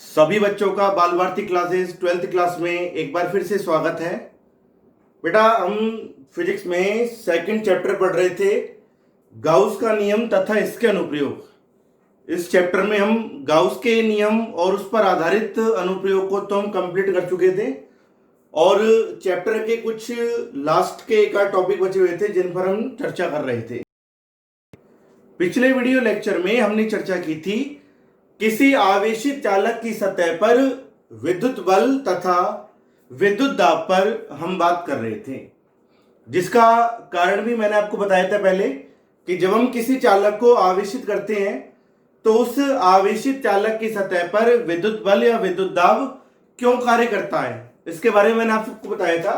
सभी बच्चों का बाल भारती क्लासेस 12th क्लास में एक बार फिर से स्वागत है। बेटा, हम फिजिक्स में सेकंड चैप्टर पढ़ रहे थे, गाउस का नियम तथा इसके अनुप्रयोग। इस चैप्टर में हम गाउस के नियम और उस पर आधारित अनुप्रयोग को तो हम कंप्लीट कर चुके थे और चैप्टर के कुछ लास्ट के एक आध टॉपिक बचे हुए थे जिन पर हम चर्चा कर रहे थे। पिछले वीडियो लेक्चर में हमने चर्चा की थी किसी आवेशित चालक की सतह पर विद्युत बल तथा विद्युत दाब पर हम बात कर रहे थे, जिसका कारण भी मैंने आपको बताया था पहले कि जब हम किसी चालक को आवेशित करते हैं तो उस आवेशित चालक की सतह पर विद्युत बल या विद्युत दाब क्यों कार्य करता है। इसके बारे में मैंने आपको बताया था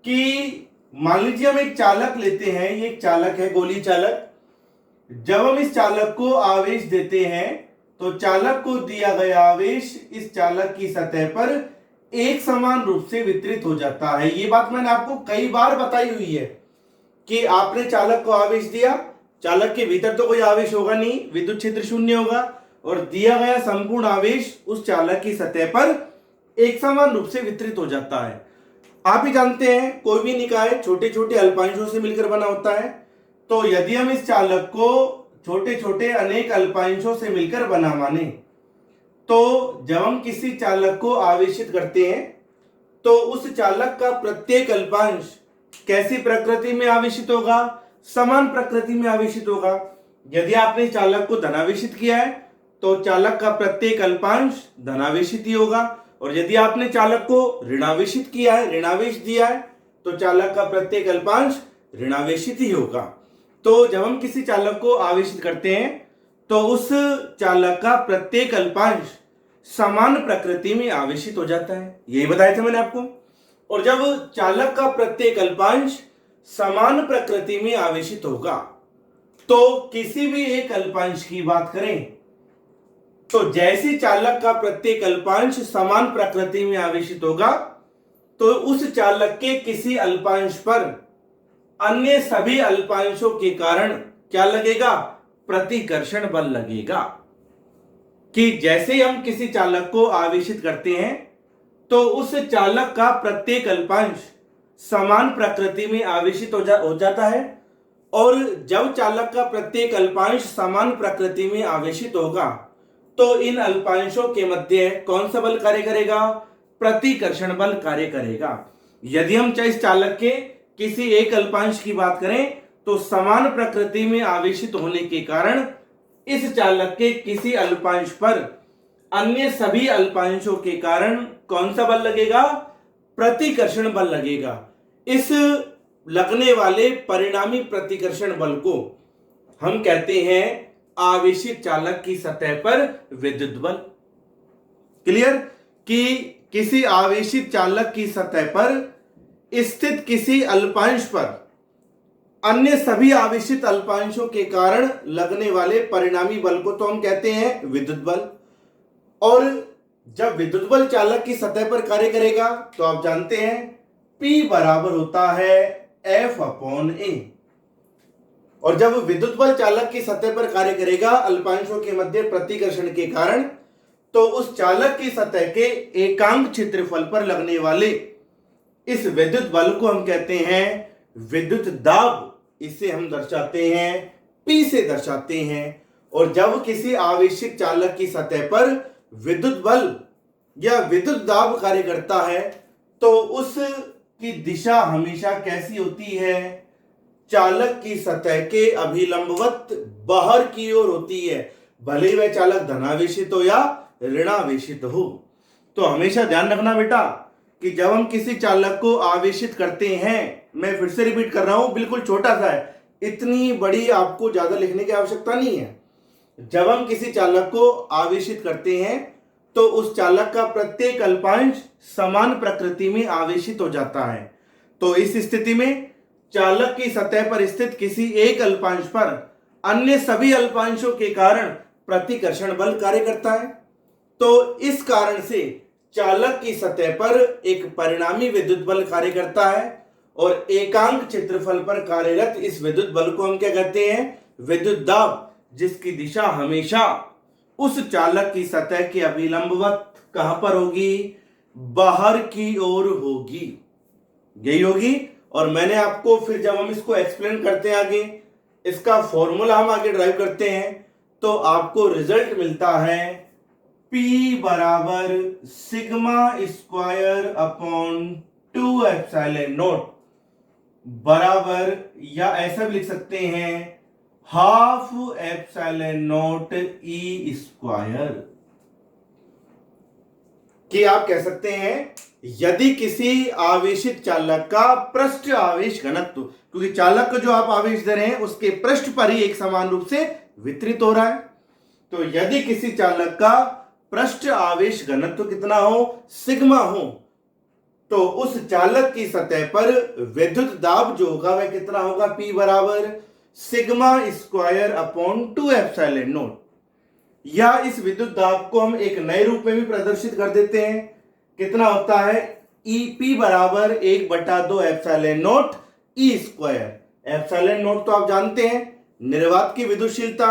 कि मान लीजिए हम एक चालक लेते हैं, ये एक चालक है, गोलीय चालक। जब हम इस चालक को आवेश देते हैं तो चालक को दिया गया आवेश इस चालक की सतह पर एक समान रूप से वितरित हो जाता है। ये बात मैंने आपको कई बार बताई हुई है कि आपने चालक को आवेश दिया, चालक के भीतर तो कोई आवेश होगा नहीं, विद्युत क्षेत्र शून्य होगा और दिया गया संपूर्ण आवेश उस चालक की सतह पर एक समान रूप से वितरित हो जाता है। आप ही जानते हैं कोई भी निकाय छोटे छोटे अल्पांशों से मिलकर बना होता है, तो यदि हम इस चालक को छोटे छोटे अनेक अल्पांशों से मिलकर बना माने तो जब हम किसी चालक को आवेशित करते हैं तो उस चालक का प्रत्येक अल्पांश कैसी प्रकृति में आवेशित होगा? समान प्रकृति में आवेशित होगा। यदि आपने चालक को धनावेशित किया है तो चालक का प्रत्येक अल्पांश धनावेशित ही होगा, और यदि आपने चालक को ऋणावेशित किया है, ऋणावेश दिया है, तो चालक का प्रत्येक अल्पांश ऋणावेशित ही होगा। तो जब हम किसी चालक को आवेशित करते हैं तो उस चालक का प्रत्येक अल्पांश समान प्रकृति में आवेशित हो जाता है, यही बताया था मैंने आपको। और जब चालक का प्रत्येक अल्पांश समान प्रकृति में आवेशित होगा तो किसी भी एक अल्पांश की बात करें तो जैसे चालक का प्रत्येक अल्पांश समान प्रकृति में आवेशित होगा तो उस चालक के किसी अल्पांश पर अन्य सभी अल्पांशों के कारण क्या लगेगा? प्रतिकर्षण बल लगेगा। कि जैसे हम किसी चालक को आवेशित करते हैं तो उस चालक का प्रत्येक अल्पांश समान प्रकृति में आवेशित हो जाता है, और जब चालक का प्रत्येक अल्पांश समान प्रकृति में आवेशित होगा तो इन अल्पांशों के मध्य कौन सा बल कार्य करेगा? प्रतिकर्षण बल कार्य करेगा। यदि हम इस चालक के किसी एक अल्पांश की बात करें तो समान प्रकृति में आवेशित होने के कारण इस चालक के किसी अल्पांश पर अन्य सभी अल्पांशों के कारण कौन सा बल लगेगा? प्रतिकर्षण बल लगेगा। इस लगने वाले परिणामी प्रतिकर्षण बल को हम कहते हैं आवेशित चालक की सतह पर विद्युत बल। क्लियर? कि किसी आवेशित चालक की सतह पर स्थित किसी अल्पांश पर अन्य सभी आवेशित अल्पांशों के कारण लगने वाले परिणामी बल को तो हम कहते हैं विद्युत बल। और जब विद्युत बल चालक की सतह पर कार्य करेगा तो आप जानते हैं P बराबर होता है F/A। और जब विद्युत बल चालक की सतह पर कार्य करेगा अल्पांशों के मध्य प्रतिकर्षण के कारण, तो उस चालक की सतह के एकांक क्षेत्रफल पर लगने वाले इस विद्युत बल को हम कहते हैं विद्युत दाब। इसे हम दर्शाते हैं P से दर्शाते हैं। और जब किसी आवेशित चालक की सतह पर विद्युत बल या विद्युत दाब कार्य करता है तो उसकी दिशा हमेशा कैसी होती है? चालक की सतह के अभिलंबवत बाहर की ओर होती है, भले ही वह चालक धनावेशित हो या ऋणावेशित हो। तो हमेशा ध्यान रखना बेटा कि जब हम किसी चालक को आवेशित करते हैं, मैं फिर से रिपीट कर रहा हूं, बिल्कुल छोटा सा है, इतनी बड़ी आपको ज्यादा लिखने की आवश्यकता नहीं है। जब हम किसी चालक को आवेशित करते हैं तो उस चालक का प्रत्येक अल्पांश समान प्रकृति में आवेशित हो जाता है। तो इस स्थिति में चालक की सतह पर स्थित किसी एक अल्पांश पर अन्य सभी अल्पांशों के कारण प्रतिकर्षण बल कार्य करता है। तो इस कारण से चालक की सतह पर एक परिणामी विद्युत बल कार्य करता है, और एकांक क्षेत्रफल पर कार्यरत इस विद्युत बल को हम क्या कहते हैं? विद्युत दाब, जिसकी दिशा हमेशा उस चालक की सतह के अभिलंबवत कहां पर होगी? बाहर की ओर होगी, यही होगी। और मैंने आपको फिर जब हम इसको एक्सप्लेन करते हैं आगे, इसका फॉर्मूला हम आगे ड्राइव करते हैं, तो आपको रिजल्ट मिलता है P बराबर sigma square upon 2 epsilon not बराबर, या ऐसा भी लिख सकते हैं, half epsilon not E square. कि आप कह सकते हैं यदि किसी आवेशित चालक का पृष्ठ आवेश घनत्व, क्योंकि चालक को जो आप आवेश दे रहे हैं उसके पृष्ठ पर ही एक समान रूप से वितरित हो रहा है, तो यदि किसी चालक का पृष्ठ आवेश घनत्व कितना हो? सिग्मा हो, तो उस चालक की सतह पर विद्युत दाब जो होगा वह कितना होगा? P बराबर sigma square upon 2 epsilon not. या इस विद्युत दाब को हम एक नए रूप में भी प्रदर्शित कर देते हैं, कितना होता है? EP बराबर 1/2 epsilon not E square. Epsilon not तो आप जानते हैं निर्वात की विद्युतशीलता,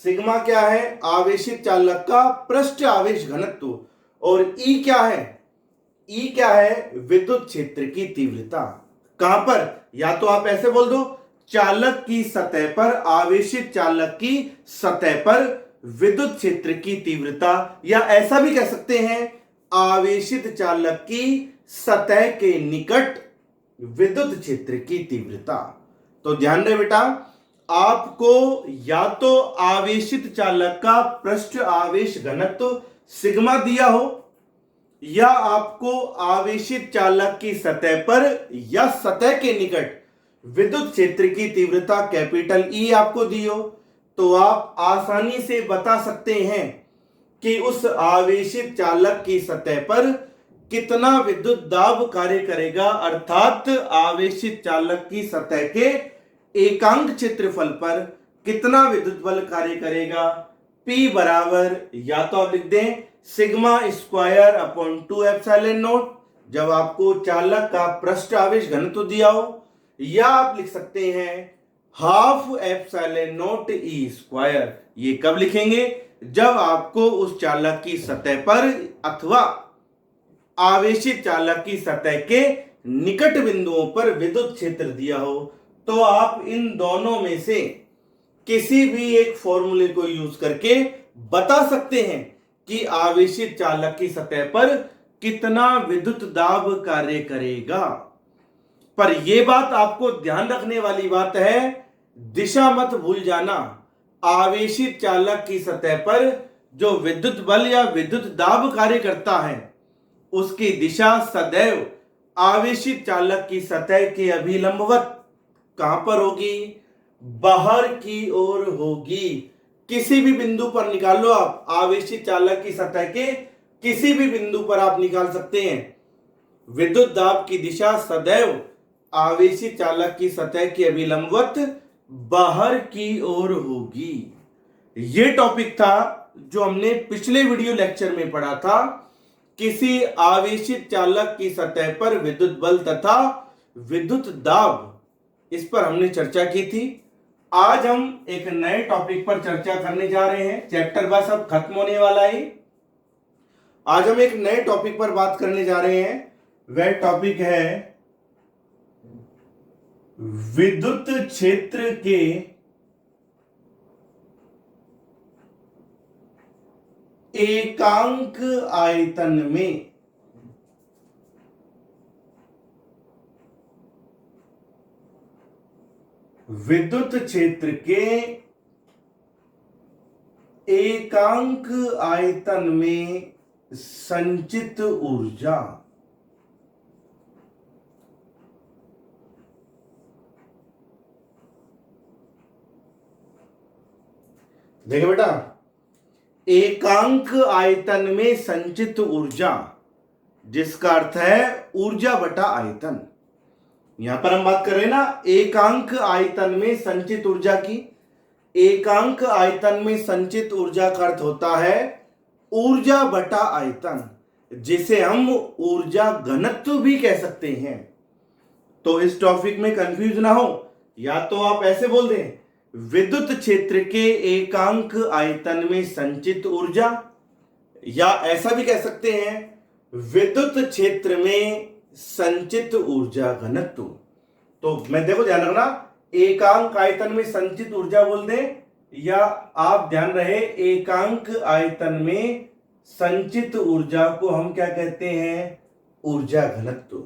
सिग्मा क्या है? आवेशित चालक का पृष्ठ आवेश घनत्व, और E क्या है? E क्या है? विद्युत क्षेत्र की तीव्रता। कहां पर? या तो आप ऐसे बोल दो, चालक की सतह पर, आवेशित चालक की सतह पर विद्युत क्षेत्र की तीव्रता, या ऐसा भी कह सकते हैं आवेशित चालक की सतह के निकट विद्युत क्षेत्र की तीव्रता। तो ध्यान रहे बेटा, आपको या तो आवेशित चालक का पृष्ठ आवेश घनत्व सिग्मा दिया हो, या आपको आवेशित चालक की सतह पर या सतह के निकट विद्युत क्षेत्र की तीव्रता कैपिटल E आपको दी हो, तो आप आसानी से बता सकते हैं कि उस आवेशित चालक की सतह पर कितना विद्युत दाब कार्य करेगा, अर्थात आवेशित चालक की सतह के एकांक क्षेत्रफल पर कितना विद्युत बल कार्य करेगा। P बराबर, या तो आप लिख दें sigma square upon 2 epsilon not जब आपको चालक का पृष्ठ आवेश घनत्व दिया हो, या आप लिख सकते हैं half epsilon not E square. ये कब लिखेंगे? जब आपको उस चालक की सतह पर अथवा आवेशित चालक की सतह के निकट बिंदुओं पर विद्युत क्षेत्र दिया हो। तो आप इन दोनों में से किसी भी एक फॉर्मूले को यूज करके बता सकते हैं कि आवेशित चालक की सतह पर कितना विद्युत दाब कार्य करेगा। पर यह बात आपको ध्यान रखने वाली बात है, दिशा मत भूल जाना। आवेशित चालक की सतह पर जो विद्युत बल या विद्युत दाब कार्य करता है उसकी दिशा सदैव आवेशित चालक की सतह के अभिलंबवत कहां पर होगी? बाहर की ओर होगी। किसी भी बिंदु पर निकाल लो आप, आवेशित चालक की सतह के किसी भी बिंदु पर आप निकाल सकते हैं, विद्युत दाब की दिशा सदैव आवेशित चालक की सतह के अभिलंबवत बाहर की ओर होगी। यह टॉपिक था जो हमने पिछले वीडियो लेक्चर में पढ़ा था। किसी आवेशित चालक की सतह पर विद्युत बल तथा विद्युत दाब, इस पर हमने चर्चा की थी। आज हम एक नए टॉपिक पर चर्चा करने जा रहे हैं। चैप्टर बस अब खत्म होने वाला है। आज हम एक नए टॉपिक पर बात करने जा रहे हैं। वह टॉपिक है विद्युत क्षेत्र के एकांक आयतन में विद्युत क्षेत्र के एकांक आयतन में संचित ऊर्जा। देखिए बेटा, एकांक आयतन में संचित ऊर्जा, जिसका अर्थ है ऊर्जा बटा आयतन। यहां पर हम बात कर रहे हैं ना एकांक आयतन में संचित ऊर्जा की। एकांक आयतन में संचित ऊर्जा का अर्थ होता है ऊर्जा बटा आयतन, जिसे हम ऊर्जा घनत्व भी कह सकते हैं। तो इस टॉपिक में कंफ्यूज ना हो, या तो आप ऐसे बोल दें विद्युत क्षेत्र के एकांक आयतन में संचित ऊर्जा, या ऐसा भी कह सकते हैं विद्युत क्षेत्र में संचित ऊर्जा घनत्व। तो मैं देखो ध्यान रखना, एकांक आयतन में संचित ऊर्जा बोल दें, या आप ध्यान रहे एकांक आयतन में संचित ऊर्जा को हम क्या कहते हैं, ऊर्जा घनत्व।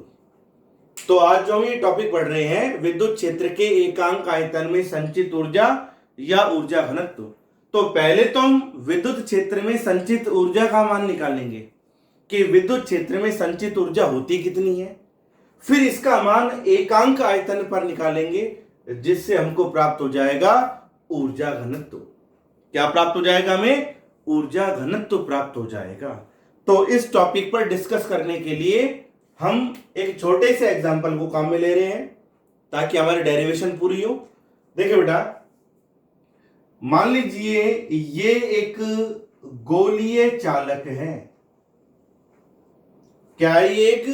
तो आज जो हम ये टॉपिक पढ़ रहे हैं विद्युत क्षेत्र के एकांक आयतन में संचित ऊर्जा या ऊर्जा घनत्व। तो पहले तो हम विद्युत क्षेत्र में संचित ऊर्जा का मान निकालेंगे कि विद्युत क्षेत्र में संचित ऊर्जा होती कितनी है, फिर इसका मान एकांक आयतन पर निकालेंगे, जिससे हमको प्राप्त हो जाएगा ऊर्जा घनत्व। क्या प्राप्त हो जाएगा, हमें ऊर्जा घनत्व प्राप्त हो जाएगा। तो इस टॉपिक पर डिस्कस करने के लिए हम एक छोटे से एग्जांपल को काम में ले रहे हैं ताकि हमारी डेरिवेशन पूरी हो। देखिए बेटा, मान लीजिए ये एक गोलीय चालक है। क्या ये एक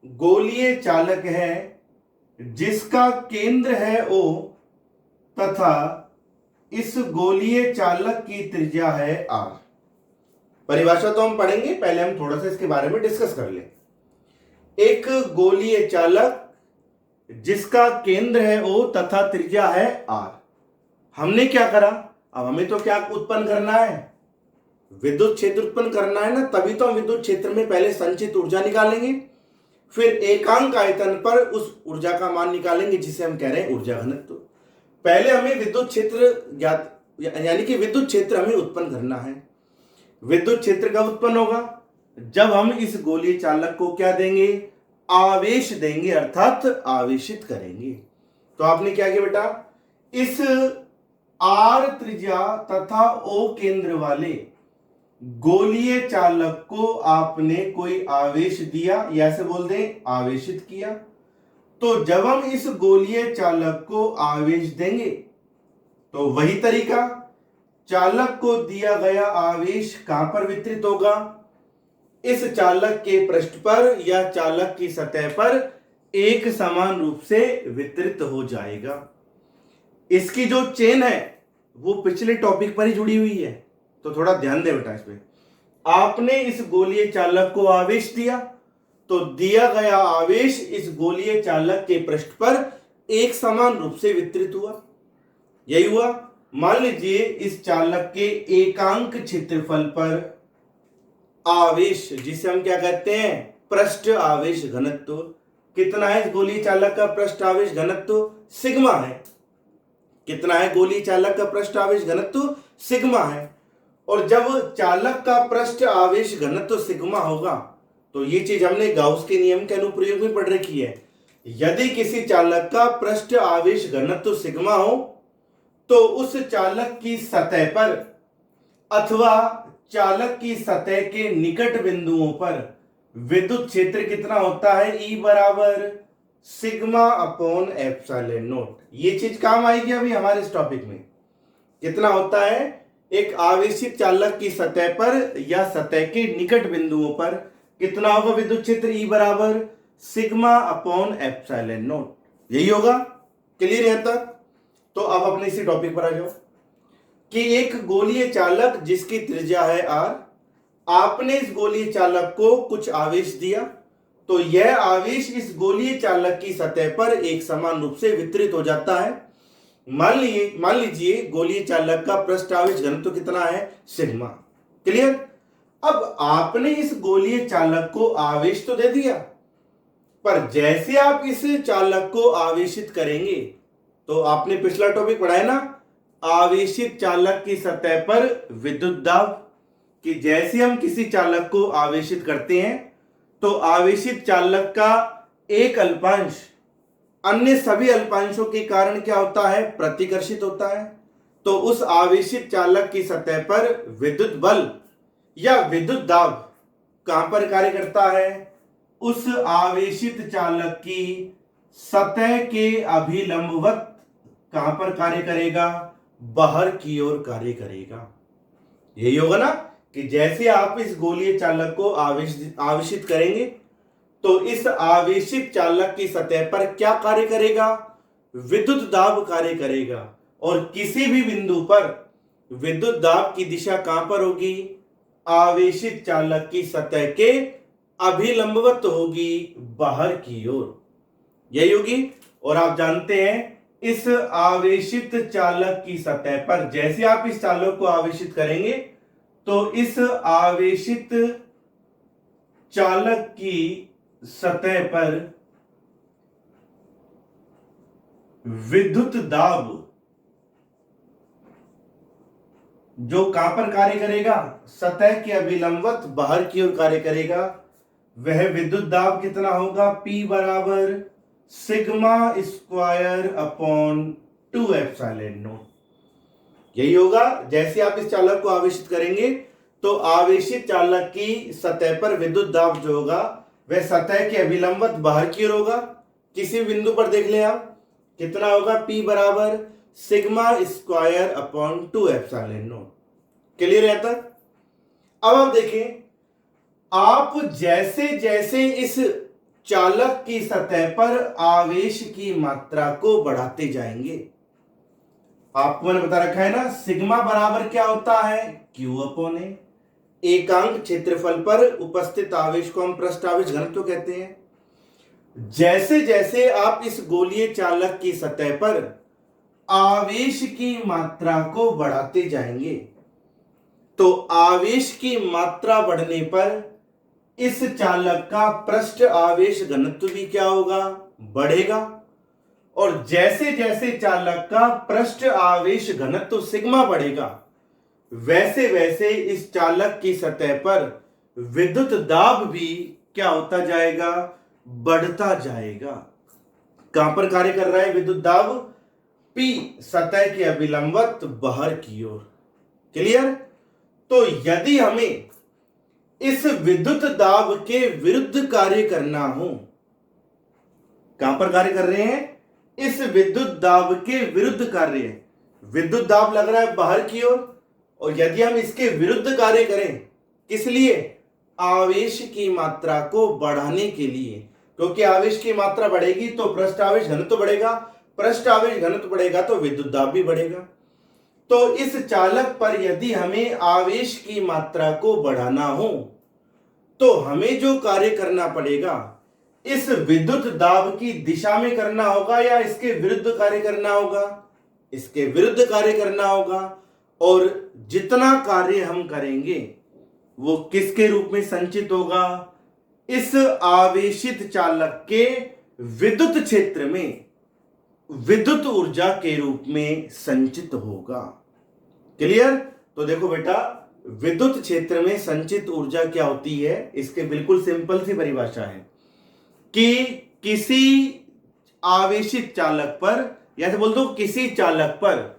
गोलीय चालक है जिसका केंद्र है O तथा इस गोलीय चालक की त्रिज्या है R। परिभाषा तो हम पढ़ेंगे, पहले हम थोड़ा सा इसके बारे में डिस्कस कर लें। एक गोलीय चालक जिसका केंद्र है O तथा त्रिज्या है R। हमने क्या करा, अब हमें तो क्या उत्पन्न करना है, विद्युत क्षेत्र उत्पन्न करना है ना, तभी तो हम विद्युत क्षेत्र में पहले संचित ऊर्जा निकालेंगे, फिर एकांक आयतन पर उस ऊर्जा का मान निकालेंगे जिसे हम कह रहे हैं ऊर्जा घनत्व। पहले हमें विद्युत क्षेत्र ज्ञात, यानी कि विद्युत क्षेत्र हमें उत्पन्न करना है। विद्युत क्षेत्र कब उत्पन्न होगा, जब हम इस गोलीय चालक को क्या देंगे, आवेश देंगे, अर्थात आवेशित करेंगे। तो आपने क्या किया बेटा, इस R त्रिज्या तथा O केंद्र वाले गोलीय चालक को आपने कोई आवेश दिया, या ऐसे बोल दें आवेशित किया। तो जब हम इस गोलीय चालक को आवेश देंगे तो वही तरीका, चालक को दिया गया आवेश कहां पर वितरित होगा, इस चालक के पृष्ठ पर या चालक की सतह पर एक समान रूप से वितरित हो जाएगा। इसकी जो चेन है वो पिछले टॉपिक पर ही जुड़ी हुई है, तो थोड़ा ध्यान दे बेटा इसमें। आपने इस गोलीय चालक को आवेश दिया तो दिया गया आवेश इस गोलीय चालक के पृष्ठ पर एक समान रूप से वितरित हुआ। यही हुआ। मान लीजिए इस चालक के एकांक क्षेत्रफल पर आवेश, जिसे हम क्या कहते हैं, पृष्ठ आवेश घनत्व, कितना है इस गोलीय चालक का पृष्ठ आवेश घनत्व, सिग्मा है। कितना है गोलीय चालक का पृष्ठ आवेश घनत्व, सिग्मा है। और जब चालक का पृष्ठ आवेश घनत्व सिग्मा होगा, तो ये चीज हमने गाउस के नियम के अनुप्रयोग में पढ़ रखी है। यदि किसी चालक का पृष्ठ आवेश घनत्व सिग्मा हो तो उस चालक की सतह पर अथवा चालक की सतह के निकट बिंदुओं पर विद्युत क्षेत्र कितना होता है, E बराबर सिग्मा अपॉन एप्सिलॉन नॉट। ये चीज काम आएगी अभी हमारे इस टॉपिक में। कितना होता है, एक आवेशित चालक की सतह पर या सतह के निकट बिंदुओं पर कितना होगा विद्युत क्षेत्र, E बराबर सिग्मा अपॉन एप्सिलॉन नॉट। यही होगा। क्लियर है तक? तो अब अपने इसी टॉपिक पर आ जाओ कि एक गोलीय चालक जिसकी त्रिज्या है R, आपने इस गोलीय चालक को कुछ आवेश दिया, तो यह आवेश इस गोलीय चालक की सतह पर एक समान रूप से वितरित हो जाता है। मान लीजिए गोलीय चालक का पृष्ठ आवेश घनत्व कितना है, सिग्मा। क्लियर? अब आपने इस गोलीय चालक को आवेश तो दे दिया, पर जैसे आप इस चालक को आवेशित करेंगे, तो आपने पिछला टॉपिक पढ़ा है ना, आवेशित चालक की सतह पर विद्युत दाब, कि जैसे हम किसी चालक को आवेशित करते हैं तो आवेशित चालक का एक अल्पांश अन्य सभी अल्पांशों के कारण क्या होता है, प्रतिकर्षित होता है। तो उस आवेशित चालक की सतह पर विद्युत बल या विद्युत दाब कहां पर कार्य करता है, उस आवेशित चालक की सतह के अभिलंबवत कहां पर कार्य करेगा, बाहर की ओर कार्य करेगा। यही होगा ना कि जैसे आप इस गोलीय चालक को आवेशित करेंगे तो इस आवेशित चालक की सतह पर क्या कार्य करेगा, विद्युत दाब कार्य करेगा। और किसी भी बिंदु पर विद्युत दाब की दिशा कहां पर होगी? आवेशित चालक की सतह के अभिलंबवत होगी, बाहर की ओर, यही होगी। और आप जानते हैं इस आवेशित चालक की सतह पर जैसे आप इस चालक को आवेशित करेंगे तो इस आवेशित चालक की सतह पर विद्युत दाब जो कहां पर कार्य करेगा? सतह के अभिलंबवत बाहर की ओर कार्य करेगा। वह विद्युत दाब कितना होगा? P बराबर sigma square upon 2 epsilon not. यही होगा। जैसे आप इस चालक को आवेशित करेंगे तो आवेशित चालक की सतह पर विद्युत दाब जो होगा वह सतह के अभिलंबवत बाहर की ओर होगा। किसी बिंदु पर देख लें आप, कितना होगा? P बराबर sigma square upon 2 epsilon not. Clear है तक? अब आप देखें, आप जैसे जैसे इस चालक की सतह पर आवेश की मात्रा को बढ़ाते जाएंगे, आपको मैंने बता रखा है ना, सिग्मा बराबर क्या होता है? Q अपॉन ए। एकांक क्षेत्रफल पर उपस्थित आवेश को हम पृष्ठ आवेश घनत्व कहते हैं। जैसे जैसे आप इस गोलीय चालक की सतह पर आवेश की मात्रा को बढ़ाते जाएंगे तो आवेश की मात्रा बढ़ने पर इस चालक का पृष्ठ आवेश घनत्व भी क्या होगा? बढ़ेगा। और जैसे जैसे चालक का पृष्ठ आवेश घनत्व सिग्मा बढ़ेगा वैसे वैसे इस चालक की सतह पर विद्युत दाब भी क्या होता जाएगा? बढ़ता जाएगा। कहां पर कार्य कर रहा है विद्युत दाब? P सतह के अभिलंबवत बाहर की ओर। क्लियर? तो यदि हमें इस विद्युत दाब के विरुद्ध कार्य करना हो, कहां पर कार्य कर रहे हैं? इस विद्युत दाब के विरुद्ध कार्य। विद्युत दाब लग रहा है बाहर की ओर और यदि हम इसके विरुद्ध कार्य करें, किस लिए? आवेश की मात्रा को बढ़ाने के लिए। क्योंकि आवेश की मात्रा बढ़ेगी तो पृष्ठ आवेश घनत्व बढ़ेगा, पृष्ठ आवेश घनत्व बढ़ेगा तो विद्युत दाब भी बढ़ेगा। तो इस चालक पर यदि हमें आवेश की मात्रा को बढ़ाना हो तो हमें जो कार्य करना पड़ेगा इस विद्युत दाब की दिशा में करना होगा या इसके विरुद्ध कार्य करना होगा? इसके विरुद्ध कार्य करना होगा। और जितना कार्य हम करेंगे वो किसके रूप में संचित होगा? इस आवेशित चालक के विद्युत क्षेत्र में विद्युत ऊर्जा के रूप में संचित होगा। क्लियर? तो देखो बेटा, विद्युत क्षेत्र में संचित ऊर्जा क्या होती है, इसके बिल्कुल सिंपल सी परिभाषा है कि किसी आवेशित चालक पर, या ऐसे बोल दो किसी चालक पर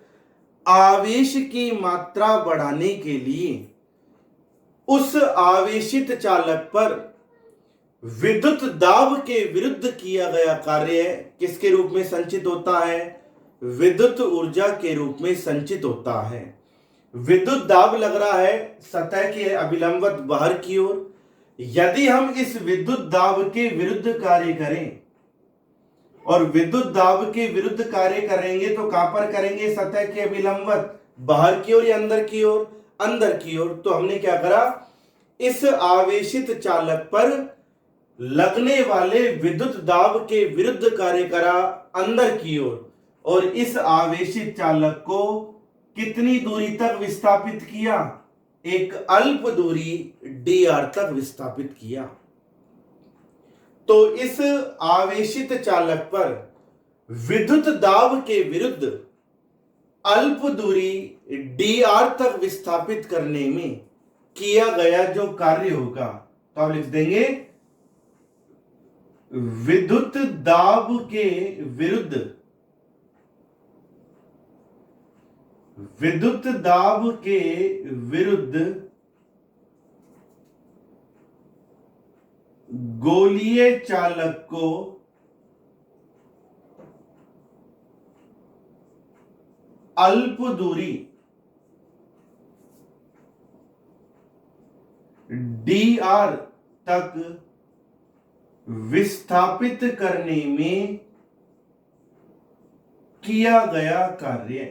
आवेश की मात्रा बढ़ाने के लिए उस आवेशित चालक पर विद्युत दाब के विरुद्ध किया गया कार्य किसके रूप में संचित होता है? विद्युत ऊर्जा के रूप में संचित होता है। विद्युत दाब लग रहा है सतह के अभिलंबवत बाहर की ओर। यदि हम इस विद्युत दाब के विरुद्ध कार्य करें और विद्युत दाब के विरुद्ध कार्य करेंगे तो कहां पर करेंगे? सतह के अभिलंबवत बाहर की ओर या अंदर की ओर? अंदर की ओर। तो हमने क्या करा? इस आवेशित चालक पर लगने वाले विद्युत दाब के विरुद्ध कार्य करा अंदर की ओर और इस आवेशित चालक को कितनी दूरी तक विस्थापित किया? एक अल्प दूरी dr तक विस्थापित किया। तो इस आवेशित चालक पर विद्युत दाब के विरुद्ध अल्प दूरी dr तक विस्थापित करने में किया गया जो कार्य होगा तो आप लिख देंगे विद्युत दाब के विरुद्ध, विद्युत दाब के विरुद्ध गोलीय चालक को अल्प दूरी dr तक विस्थापित करने में किया गया कार्य।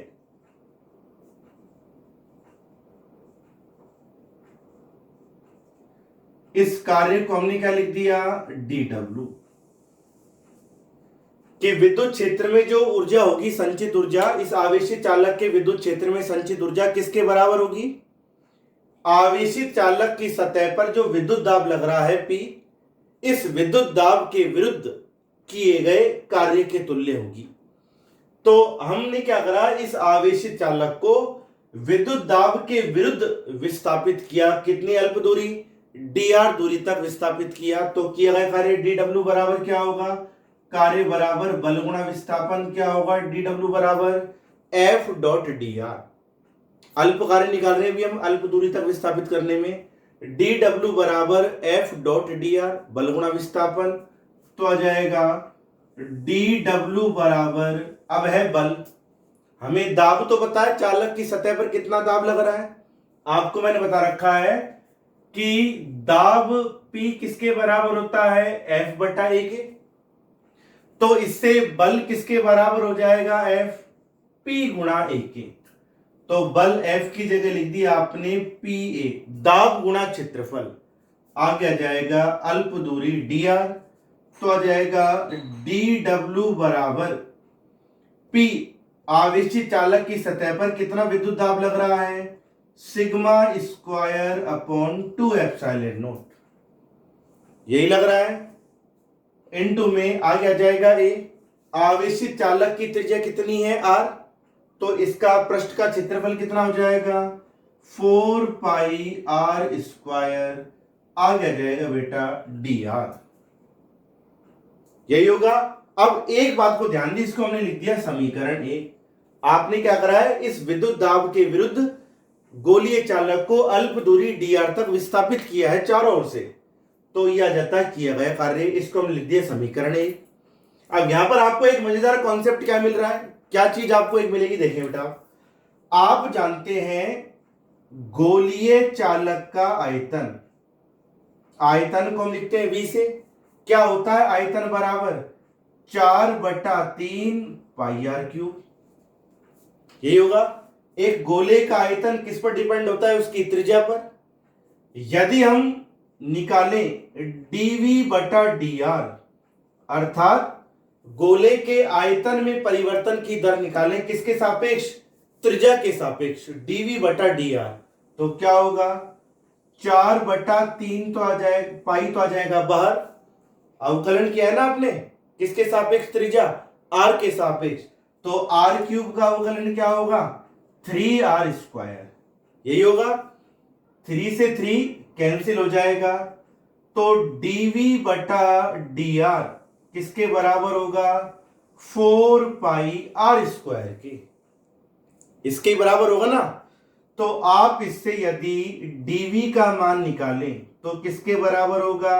इस कार्य को हमने क्या लिख दिया, dw। कि विद्युत क्षेत्र में जो ऊर्जा होगी, संचित ऊर्जा, इस आवेशित चालक के विद्युत क्षेत्र में संचित ऊर्जा किसके बराबर होगी, आवेशित चालक की सतह पर जो विद्युत दाब लग रहा है P, इस विद्युत दाब के विरुद्ध किए गए कार्य के तुल्य होगी। तो हमने क्या करा, इस आवेशित चालक को विद्युत दाब के विरुद्ध विस्थापित किया, कितनी अल्प दूरी, dr दूरी तक विस्थापित किया। तो किया गया कार्य dw बराबर क्या होगा, कार्य बराबर बल गुणा विस्थापन क्या होगा, dw बराबर f डॉट dr। अल्प कार्य निकाल रहे हैं अभी हम अल्प दूरी तक विस्थापित करने में, dw बराबर f डॉट dr बल गुणा विस्थापन। तो आ जाएगा dw बराबर, अब है बल, हमें दाब तो पता है चालक की सतह पर कितना दाब लग रहा है, आपको मैंने बता रखा है कि दाब P किसके बराबर होता है, F बटा A के। तो इससे बल किसके बराबर हो जाएगा, F P गुणा A के। तो बल F की जगह लिख दिया आपने PA, दाब गुणा क्षेत्रफल, आगे आ जाएगा अल्प दूरी dr। तो आ जाएगा dw बराबर P, आवेशित चालक की सतह पर कितना विद्युत दाब लग रहा है, sigma square upon 2 epsilon not, यही लग रहा है, इनटू में आगे आ जाएगा A, आवेशित चालक की त्रिज्या कितनी है r, तो इसका पृष्ठ का क्षेत्रफल कितना हो जाएगा 4 पाई r स्क्वायर, आगे आ जाएगा बेटा dr, यही होगा। अब एक बात को ध्यान दी, इसको हमने लिख दिया समीकरण 1। आपने क्या करा है, इस विद्युत दाब के विरुद्ध गोलीय चालक को अल्प दूरी dr तक विस्थापित किया है चारों ओर से, तो यह आ जाता है किया गया कार्य, इसको हम लिख दिया समीकरण 1। अब यहां पर आपको एक मजेदार कॉन्सेप्ट क्या मिल रहा है, क्या चीज आपको एक मिलेगी, देखिए बेटा, आप जानते हैं गोलीय चालक का आयतन, आयतन को हम लिखते हैं V से, क्या होता है आयतन बराबर 4/3 पाई r क्यूब, यही होगा। एक गोले का आयतन किस पर डिपेंड होता है, उसकी त्रिज्या पर। यदि हम निकालें dv बटा dr, अर्थात गोले के आयतन में परिवर्तन की दर निकालें, किसके सापेक्ष, त्रिज्या के सापेक्ष, dv बटा dr, तो क्या होगा 4/3 तो आ जाएगा, पाई तो आ जाएगा बाहर, अवकलन किया है ना आपने, किसके सापेक्ष, त्रिज्या r के सापेक्ष, तो r क्यूब का अवकलन क्या होगा 3r स्क्वायर, यही होगा, 3 से 3 कैंसिल हो जाएगा, तो dv बटा dr किसके बराबर होगा 4 पाई r स्क्वायर के, इसके बराबर होगा ना। तो आप इससे यदि dv का मान निकालें तो किसके बराबर होगा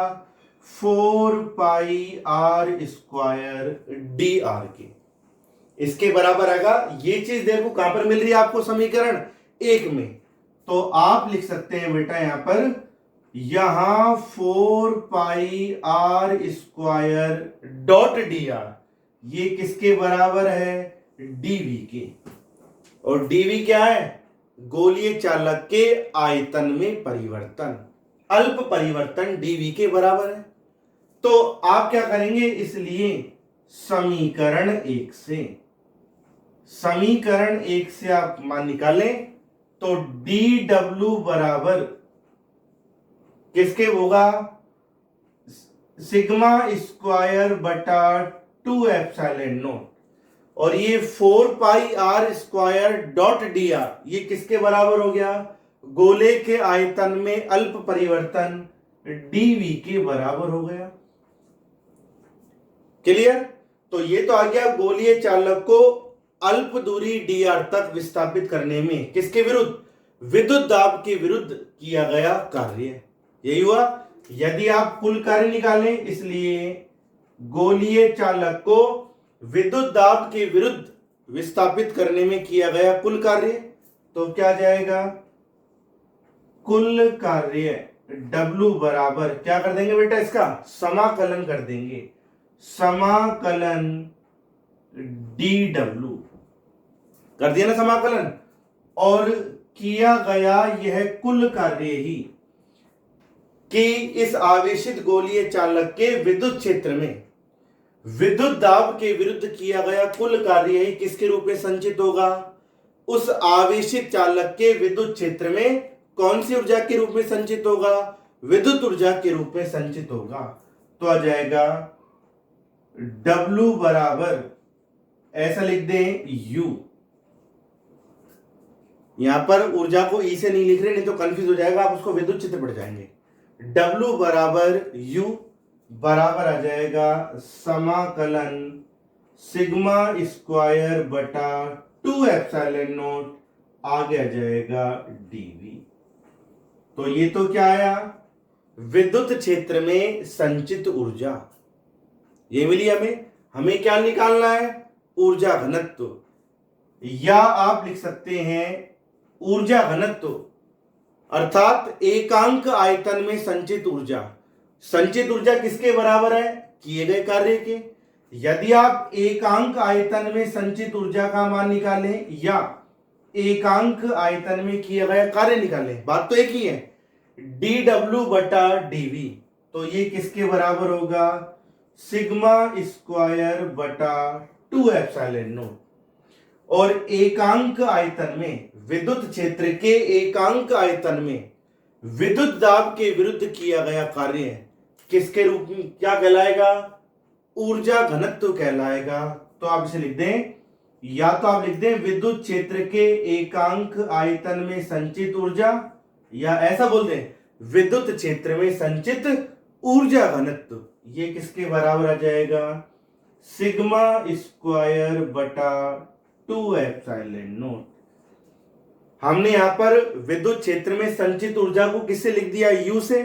4 पाई r स्क्वायर dr के, इसके बराबर आएगा। ये चीज देखो कहां पर मिल रही है आपको, समीकरण 1 में। तो आप लिख सकते हैं बेटा यहां पर, यहां 4 पाई r स्क्वायर डॉट dr, ये किसके बराबर है dv के, और dv क्या है, गोलीय चालक के आयतन में परिवर्तन, अल्प परिवर्तन dv के बराबर है। तो आप क्या करेंगे, इसलिए समीकरण 1 से, समीकरण 1 से आप मान निकालें, तो dw बराबर किसके होगा, सिग्मा स्क्वायर बटा 2 एप्सिलॉन नॉट, और ये 4 पाई r स्क्वायर डॉट dr, ये किसके बराबर हो गया, गोले के आयतन में अल्प परिवर्तन dv के बराबर हो गया। क्लियर। तो ये तो आ गया गोलीय चालक को अल्प दूरी dr तक विस्थापित करने में किसके विरुद्ध, विद्युत दाब के विरुद्ध किया गया कार्य, यही हुआ। यदि आप कुल कार्य निकालें, इसलिए गोलीय चालक को विद्युत दाब के विरुद्ध विस्थापित करने में किया गया कुल कार्य, तो क्या जाएगा, कुल कार्य W बराबर क्या कर देंगे बेटा, इसका समाकलन कर देंगे, समाकलन dW कर दिया ना समाकलन, और किया गया यह कुल कार्य ही कि इस आवेशित गोलीय चालक के विद्युत क्षेत्र में विद्युत दाब के विरुद्ध किया गया कुल कार्य ही किसके रूप में संचित होगा? उस आवेशित चालक के विद्युत क्षेत्र में कौन सी ऊर्जा के रूप में संचित होगा? विद्युत ऊर्जा के रूप में संचित होगा। तो आ जाएगा W बराबर, ऐसा लिख दें U। यहां पर ऊर्जा को E से नहीं लिख रहे, नहीं तो कंफ्यूज हो जाएगा, आप उसको विद्युत क्षेत्र पढ़ जाएंगे। W बराबर U बराबर आ जाएगा समाकलन सिग्मा स्क्वायर बटा 2 एप्सिलॉन नॉट, आगे आ जाएगा dV। तो ये तो क्या आया? विद्युत क्षेत्र में संचित ऊर्जा ये मिली हमें। हमें क्या निकालना है? ऊर्जा घनत्व, या आप लिख सकते हैं ऊर्जा घनत्व, अर्थात एकांक आयतन में संचित ऊर्जा। संचित ऊर्जा किसके बराबर है? किए गए कार्य के। यदि आप एकांक आयतन में संचित ऊर्जा का मान निकालें या एकांक आयतन में किया गया कार्य निकालें, बात तो एक ही है, dW बटा dV। तो ये किसके बराबर होगा? सिग्मा स्क्वायर बटा 2 एप्सिलॉन नॉट। और एकांक आयतन में, विद्युत क्षेत्र के एकांक आयतन में विद्युत दाब के विरुद्ध किया गया कार्य किसके रूप में क्या कहलाएगा? ऊर्जा घनत्व कहलाएगा। तो आप इसे लिख दें, या तो आप लिख दें विद्युत क्षेत्र के एकांक आयतन में संचित ऊर्जा, या ऐसा बोल दें विद्युत क्षेत्र में संचित ऊर्जा घनत्व। ये किसके बराबर आ जाएगा? सिग्मा स्क्वायर बटा 2 एप्सिलॉन नॉट। हमने यहां पर विद्युत क्षेत्र में संचित ऊर्जा को किससे लिख दिया? U से।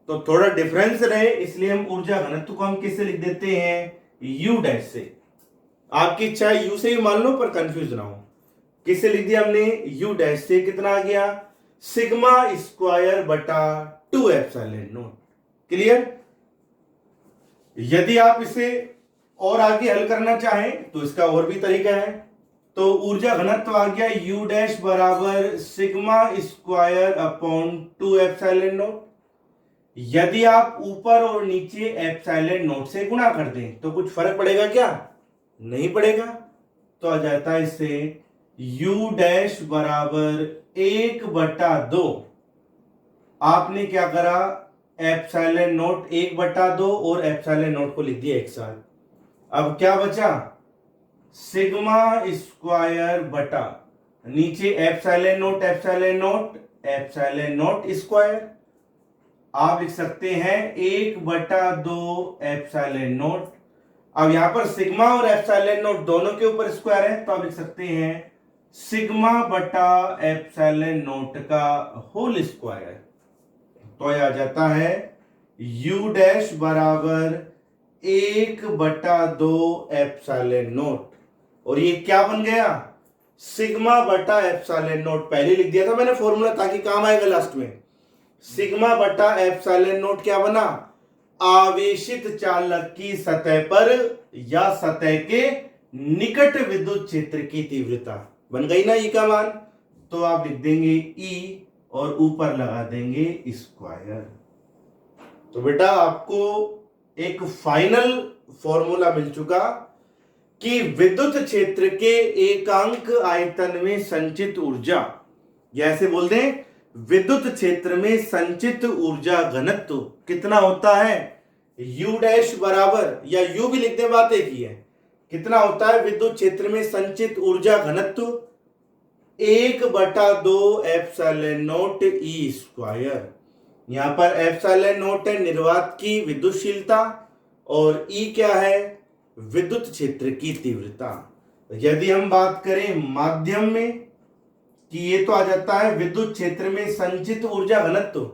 तो थोड़ा डिफरेंस रहे इसलिए हम ऊर्जा घनत्व को हम किससे लिख देते हैं? U डैश से। आपकी इच्छा है U से ही मान लो, पर कंफ्यूज ना हो। किससे लिख दिया हमने? U डैश से। कितना आ गया? सिग्मा स्क्वायर बटा 2 एप्सिलॉन नॉट। क्लियर? यदि आप इसे और आगे हल करना चाहें तो इसका और भी तरीका है। तो ऊर्जा घनत्व आ गया U डैश बराबर sigma square upon 2 epsilon not. यदि आप ऊपर और नीचे एप्सिलॉन नॉट से गुणा कर दें तो कुछ फर्क पड़ेगा क्या? नहीं पड़ेगा। तो आ जाता है इससे U डैश बराबर 1/2। आपने क्या करा? एप्सिलॉन नॉट 1/2 और एप्सिलॉन नॉट को लिख दिया एक साथ। अब क्या बचा? सिग्मा स्क्वायर बटा नीचे epsilon not epsilon not square. आप लिख सकते हैं 1/2 एप्सिलॉन नॉट। अब यहां पर सिग्मा और एप्सिलॉन नॉट दोनों के ऊपर स्क्वायर है, तो आप लिख सकते हैं सिग्मा बटा एप्सिलॉन नॉट का होल स्क्वायर। तो यह आ जाता है U डैश बराबर 1/2 एप्सिलॉन नॉट। और ये क्या बन गया? सिग्मा बटा एप्सिलॉन नॉट। पहले लिख दिया था मैंने फॉर्मूला ताकि काम आएगा लास्ट में। सिग्मा बटा एप्सिलॉन नॉट क्या बना? आवेशित चालक की सतह पर या सतह के निकट विद्युत क्षेत्र की तीव्रता बन गई ना ई का मान। तो आप लिख देंगे ई और ऊपर लगा देंगे स्क्वायर। तो बेटा आपको एक फाइनल फॉर्मूला मिल चुका कि विद्युत क्षेत्र के एकांक आयतन में संचित ऊर्जा, जैसे बोल दें विद्युत क्षेत्र में संचित ऊर्जा घनत्व कितना होता है? U डैश बराबर, या U भी लिख दें, बात एक ही है। कितना होता है विद्युत क्षेत्र में संचित ऊर्जा घनत्व? 1/2 एप्सिलॉन नॉट ई स्क्वायर। यहां पर एप्सिलॉन नॉट है निर्वात की विद्युतशीलता और ई क्या है? विद्युत क्षेत्र की तीव्रता। यदि हम बात करें माध्यम में कि ये तो आ जाता है विद्युत क्षेत्र में संचित ऊर्जा घनत्व।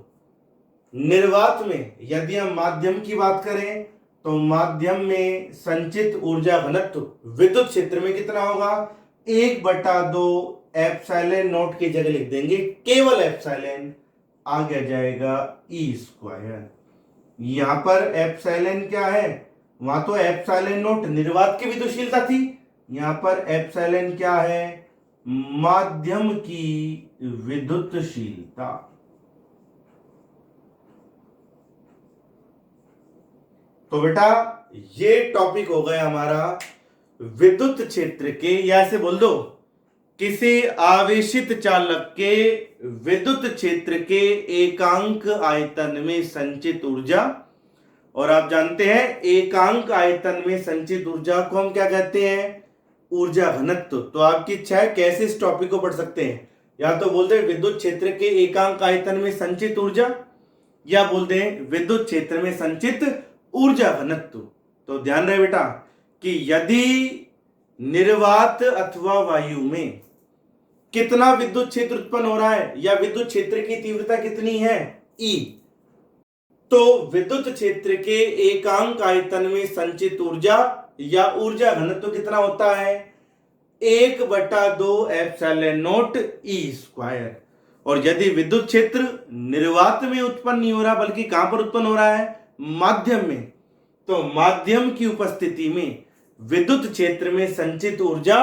निर्वात में यदि हम माध्यम की बात करें तो माध्यम में संचित ऊर्जा घनत्व विद्युत क्षेत्र में कितना होगा? 1/2 एप्सिलॉन नॉट की जगह लिख देंगे केवल एप्सिलॉन, आगे जाएगा ई स्क्वायर। यहां पर एप्सिलॉन क्या है? वहां तो एप्सिलॉन नॉट निर्वात की विद्युतशीलता थी, यहां पर एप्सिलॉन क्या है? माध्यम की विद्युतशीलता। तो बेटा ये टॉपिक हो गया हमारा विद्युत क्षेत्र के, या ऐसे बोल दो किसी आवेशित चालक के विद्युत क्षेत्र के एकांक आयतन में संचित ऊर्जा। और आप जानते हैं एकांक आयतन में संचित ऊर्जा को हम क्या कहते हैं? ऊर्जा घनत्व। तो आपकी इच्छा है कैसे इस टॉपिक को पढ़ सकते हैं, या तो बोलते हैं विद्युत क्षेत्र के एकांक आयतन में संचित ऊर्जा, या बोलते हैं विद्युत क्षेत्र में संचित ऊर्जा घनत्व। तो ध्यान रहे बेटा कि यदि निर्वात अथवा वायु में कितना विद्युत क्षेत्र उत्पन्न हो रहा है, या विद्युत क्षेत्र की तीव्रता कितनी है, E, तो विद्युत क्षेत्र के एकांक आयतन में संचित ऊर्जा या ऊर्जा घनत्व कितना होता है? 1/2 एप्सिलॉन नॉट E स्क्वायर। और यदि विद्युत क्षेत्र निर्वात में उत्पन्न नहीं हो रहा बल्कि कहां पर उत्पन्न हो रहा है? माध्यम में। तो माध्यम की उपस्थिति में विद्युत क्षेत्र में संचित ऊर्जा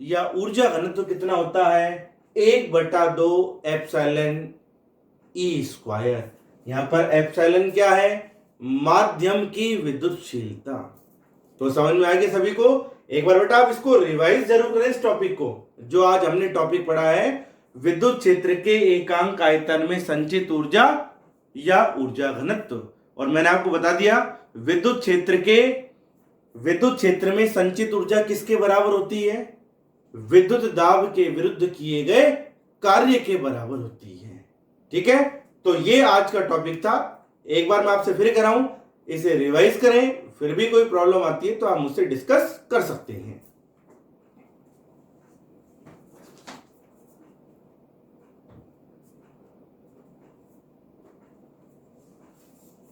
या ऊर्जा घनत्व कितना होता है? 1/2 एप्सिलॉन E स्क्वायर। यहां पर एप्सिलॉन क्या है? माध्यम की विद्युतशीलता। तो समझ में आ गया सभी को? एक बार बेटा आप इसको रिवाइज जरूर करें इस टॉपिक को, जो आज हमने टॉपिक पढ़ा है विद्युत क्षेत्र के एकांक आयतन में संचित ऊर्जा या ऊर्जा घनत्व। और मैंने आपको बता दिया विद्युत क्षेत्र में संचित ऊर्जा किसके बराबर होती है? विद्युत दाब के विरुद्ध किए गए कार्य के बराबर होती है। ठीक है, तो ये आज का टॉपिक था। एक बार मैं आपसे फिर कराऊं, इसे रिवाइज करें, फिर भी कोई प्रॉब्लम आती है तो आप मुझसे डिस्कस कर सकते हैं।